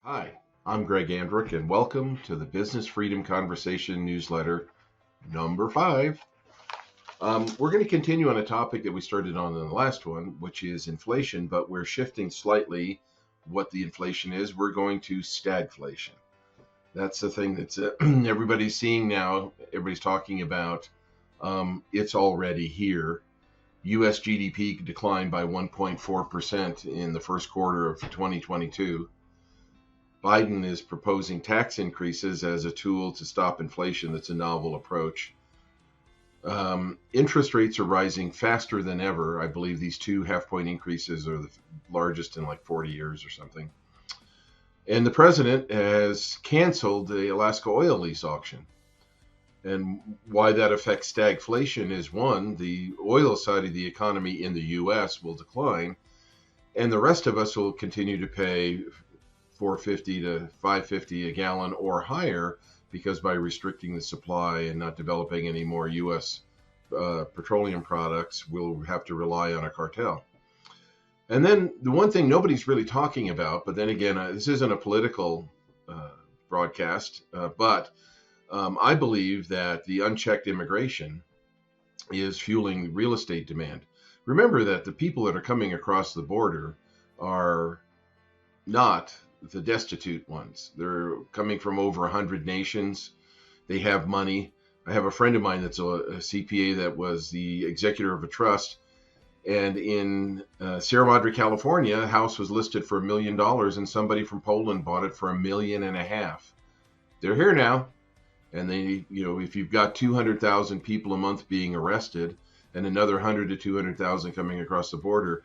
Hi, I'm Greg Andrick, and welcome to the Business Freedom Conversation newsletter number 5. We're going to continue on a topic that we started on in the last one, which is inflation, but we're shifting slightly what the inflation is. We're going to stagflation. That's the thing that's everybody's seeing now, everybody's talking about. It's already here. US GDP declined by 1.4% in the first quarter of 2022. Biden is proposing tax increases as a tool to stop inflation. That's a novel approach. Interest rates are rising faster than ever. I believe these 2 half-point increases are the largest in like 40 years or something. And the president has canceled the Alaska oil lease auction. And why that affects stagflation is one, the oil side of the economy in the US will decline, and the rest of us will continue to pay $4.50 to $5.50 a gallon or higher, because by restricting the supply and not developing any more U.S. Petroleum products, we'll have to rely on a cartel. And then the one thing nobody's really talking about, but then again, this isn't a political broadcast, but I believe that the unchecked immigration is fueling real estate demand. Remember that the people that are coming across the border are not the destitute ones. They're coming from over 100 nations. They have money. I have a friend of mine that's a CPA that was the executor of a trust. And in Sierra Madre, California, a house was listed for $1 million, and somebody from Poland bought it for $1.5 million. They're here now. And they, if you've got 200,000 people a month being arrested and another 100 to 200,000 coming across the border,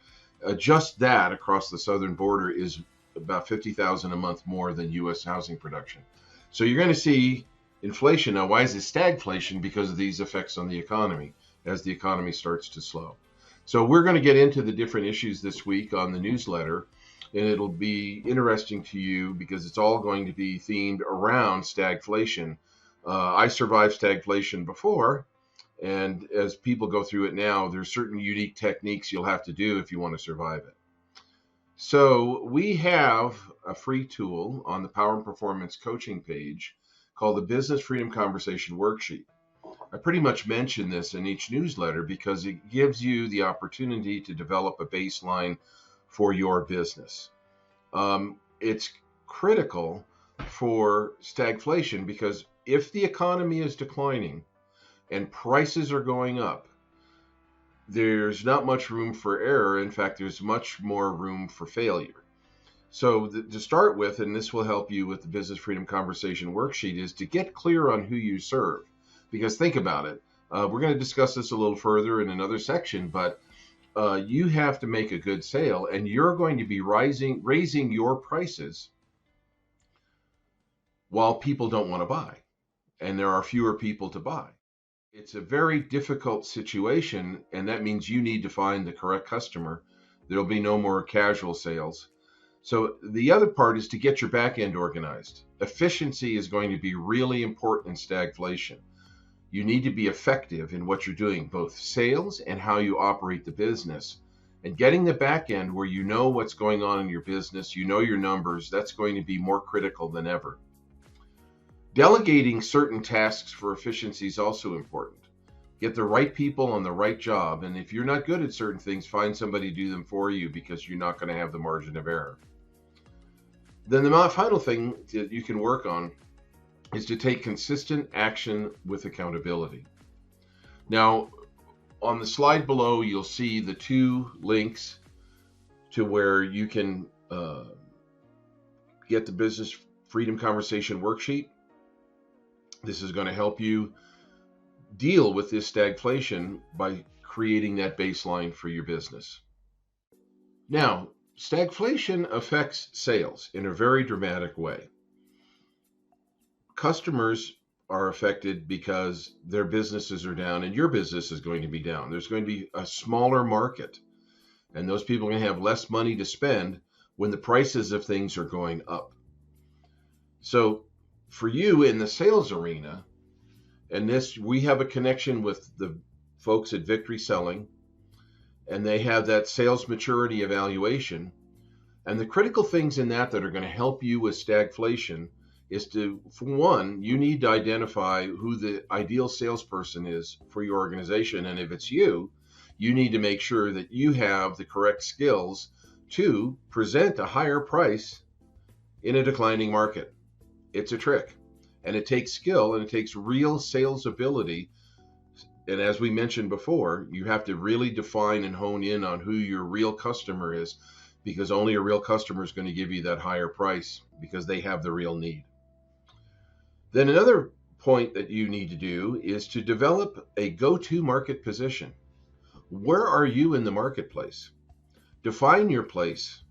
just that across the southern border is about 50,000 a month more than U.S. housing production. So you're going to see inflation. Now, why is it stagflation? Because of these effects on the economy as the economy starts to slow. So we're going to get into the different issues this week on the newsletter, and it'll be interesting to you because it's all going to be themed around stagflation. I survived stagflation before, and as people go through it now, there's certain unique techniques you'll have to do if you want to survive it. So we have a free tool on the Power and Performance coaching page called the Business Freedom Conversation Worksheet. I pretty much mention this in each newsletter because it gives you the opportunity to develop a baseline for your business. It's critical for stagflation because if the economy is declining and prices are going up, there's not much room for error. In fact, there's much more room for failure. So to start with, and this will help you with the Business Freedom Conversation Worksheet, is to get clear on who you serve. Because think about it. We're going to discuss this a little further in another section, but you have to make a good sale, and you're going to be raising your prices while people don't want to buy, and there are fewer people to buy. It's a very difficult situation, and that means you need to find the correct customer. There'll be no more casual sales. So the other part is to get your back end organized. Efficiency is going to be really important in stagflation. You need to be effective in what you're doing, both sales and how you operate the business. And getting the back end where you know what's going on in your business, you know your numbers, that's going to be more critical than ever. Delegating certain tasks for efficiency is also important. Get the right people on the right job, and if you're not good at certain things, find somebody to do them for you because you're not going to have the margin of error. Then the final thing that you can work on is to take consistent action with accountability. Now, on the slide below, you'll see the 2 links to where you can get the Business Freedom Conversation Worksheet. This is going to help you deal with this stagflation by creating that baseline for your business. Now, stagflation affects sales in a very dramatic way. Customers are affected because their businesses are down and your business is going to be down. There's going to be a smaller market, and those people are going to have less money to spend when the prices of things are going up. So for you in the sales arena, and this, we have a connection with the folks at Victory Selling, and they have that sales maturity evaluation. And the critical things in that are going to help you with stagflation is to, for one, you need to identify who the ideal salesperson is for your organization. And if it's you, you need to make sure that you have the correct skills to present a higher price in a declining market. It's a trick, and it takes skill, and it takes real sales ability. And as we mentioned before, you have to really define and hone in on who your real customer is, because only a real customer is going to give you that higher price because they have the real need. Then another point that you need to do is to develop a go-to market position. Where are you in the marketplace? Define your place.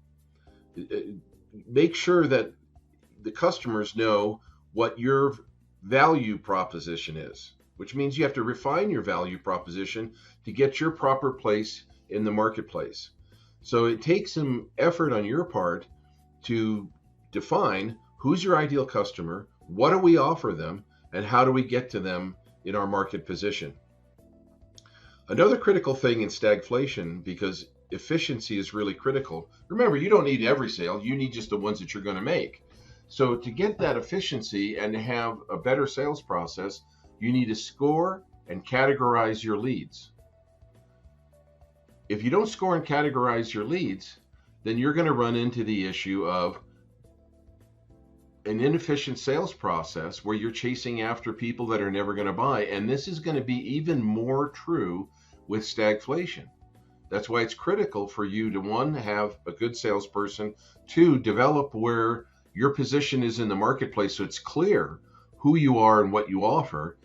Make sure that the customers know what your value proposition is, which means you have to refine your value proposition to get your proper place in the marketplace. So it takes some effort on your part to define who's your ideal customer, what do we offer them, and how do we get to them in our market position. Another critical thing in stagflation, because efficiency is really critical. Remember, you don't need every sale, you need just the ones that you're going to make. So to get that efficiency and to have a better sales process, you need to score and categorize your leads. If you don't score and categorize your leads, then you're going to run into the issue of an inefficient sales process where you're chasing after people that are never going to buy. And this is going to be even more true with stagflation. That's why it's critical for you to, one, have a good salesperson, two, develop where your position is in the marketplace so it's clear who you are and what you offer.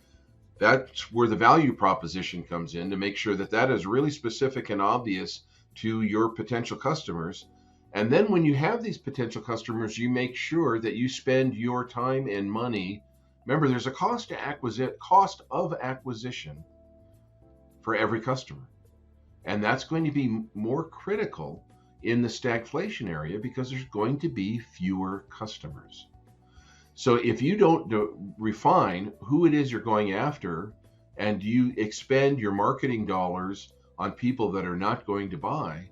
That's where the value proposition comes in, to make sure that that is really specific and obvious to your potential customers. And then when you have these potential customers, you make sure that you spend your time and money. Remember, there's a cost of acquisition for every customer. And that's going to be more critical in the stagflation area because there's going to be fewer customers. So if you don't refine who it is you're going after, and you expend your marketing dollars on people that are not going to buy,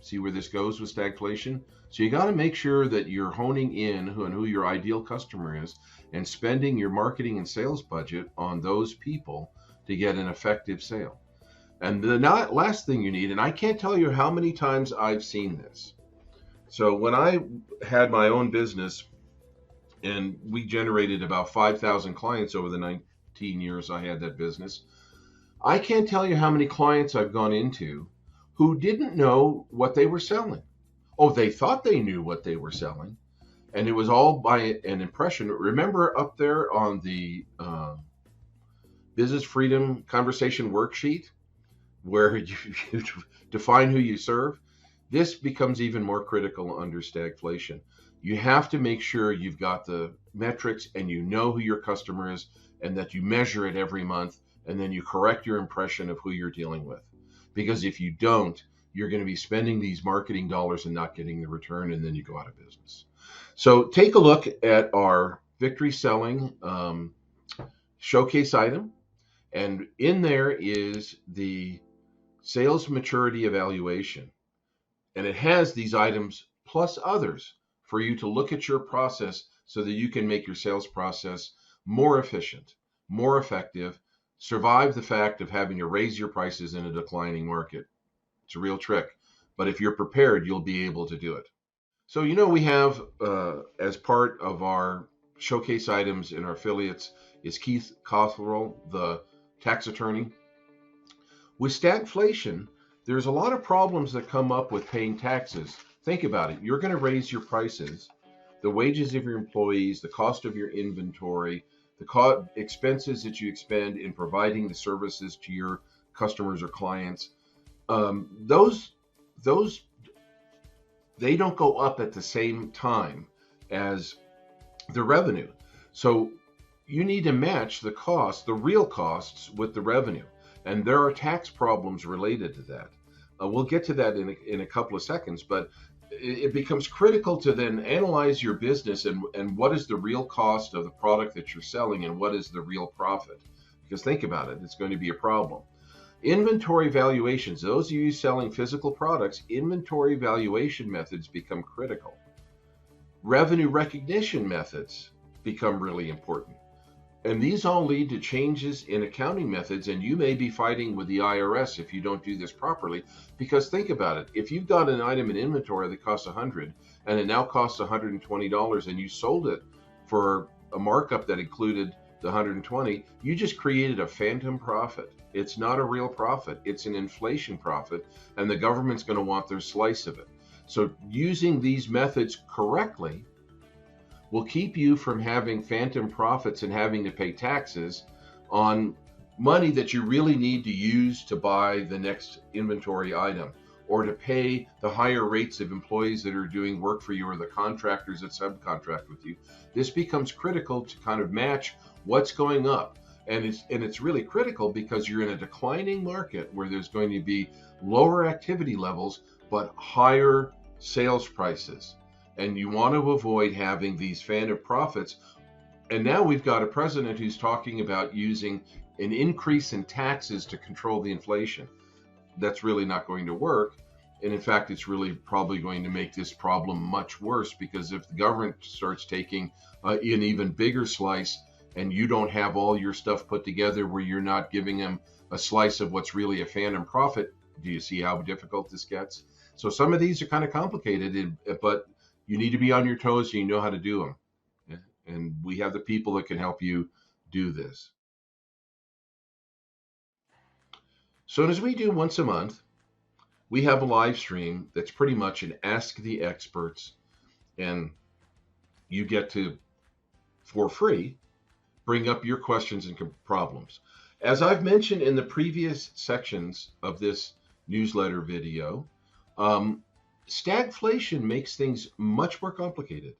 see where this goes with stagflation? So you got to make sure that you're honing in on who your ideal customer is and spending your marketing and sales budget on those people to get an effective sale. And the last thing you need, and I can't tell you how many times I've seen this. So when I had my own business, and we generated about 5,000 clients over the 19 years I had that business, I can't tell you how many clients I've gone into who didn't know what they were selling. Oh, they thought they knew what they were selling, and it was all by an impression. Remember up there on the Business Freedom Conversation worksheet where you define who you serve? This becomes even more critical under stagflation. You have to make sure you've got the metrics and you know who your customer is, and that you measure it every month, and then you correct your impression of who you're dealing with. Because if you don't, you're going to be spending these marketing dollars and not getting the return, and then you go out of business. So take a look at our Victory Selling showcase item, and in there is the sales maturity evaluation. And it has these items plus others for you to look at your process so that you can make your sales process more efficient, more effective, survive the fact of having to raise your prices in a declining market. It's a real trick, but if you're prepared, you'll be able to do it. So, we have, as part of our showcase items in our affiliates, is Keith Cothrell, the tax attorney. With stagflation, there's a lot of problems that come up with paying taxes. Think about it. You're going to raise your prices, the wages of your employees, the cost of your inventory, the expenses that you expend in providing the services to your customers or clients. Those they don't go up at the same time as the revenue. So you need to match the cost, the real costs, with the revenue. And there are tax problems related to that. We'll get to that in a couple of seconds, but it becomes critical to then analyze your business and what is the real cost of the product that you're selling and what is the real profit. Because think about it, it's going to be a problem. Inventory valuations, those of you selling physical products, inventory valuation methods become critical. Revenue recognition methods become really important. And these all lead to changes in accounting methods, and you may be fighting with the IRS if you don't do this properly. Because think about it, if you've got an item in inventory that costs $100 and it now costs $120 and you sold it for a markup that included the 120, you just created a phantom profit. It's not a real profit, it's an inflation profit, and the government's going to want their slice of it. So using these methods correctly will keep you from having phantom profits and having to pay taxes on money that you really need to use to buy the next inventory item, or to pay the higher rates of employees that are doing work for you, or the contractors that subcontract with you. This becomes critical to kind of match what's going up. And it's really critical because you're in a declining market where there's going to be lower activity levels but higher sales prices. And you want to avoid having these phantom profits. And now we've got a president who's talking about using an increase in taxes to control the inflation. That's really not going to work. And in fact, it's really probably going to make this problem much worse, because if the government starts taking an even bigger slice and you don't have all your stuff put together where you're not giving them a slice of what's really a phantom profit, do you see how difficult this gets? So some of these are kind of complicated, but you need to be on your toes so you know how to do them. And we have the people that can help you do this. So as we do once a month, we have a live stream that's pretty much an Ask the Experts, and you get to, for free, bring up your questions and problems. As I've mentioned in the previous sections of this newsletter video, stagflation makes things much more complicated.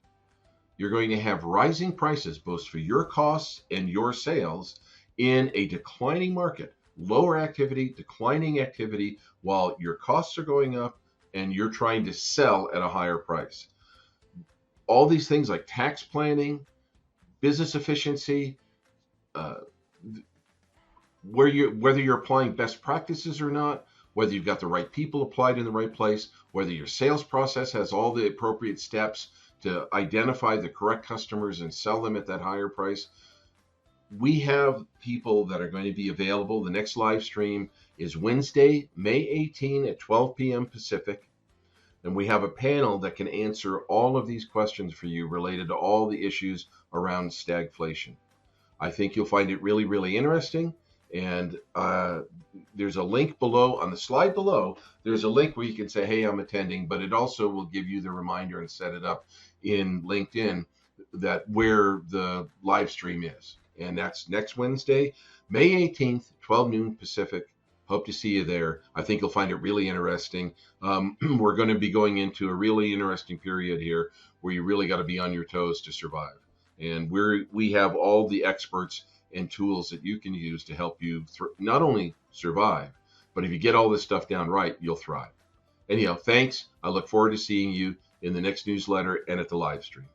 You're going to have rising prices, both for your costs and your sales, in a declining market, lower activity, declining activity, while your costs are going up and you're trying to sell at a higher price. All these things like tax planning, business efficiency, whether you're applying best practices or not, whether you've got the right people applied in the right place, whether your sales process has all the appropriate steps to identify the correct customers and sell them at that higher price. We have people that are going to be available. The next live stream is Wednesday, May 18 at 12 p.m. Pacific. And we have a panel that can answer all of these questions for you related to all the issues around stagflation. I think you'll find it really, really interesting. And there's a link below, on the slide below, there's a link where you can say, hey, I'm attending, but it also will give you the reminder and set it up in LinkedIn that where the live stream is. And that's next Wednesday, May 18th, 12 noon Pacific. Hope to see you there. I think you'll find it really interesting. We're going to be going into a really interesting period here where you really got to be on your toes to survive. And we have all the experts and tools that you can use to help you not only survive, but if you get all this stuff down right, you'll thrive. Anyhow, thanks. I look forward to seeing you in the next newsletter and at the live stream.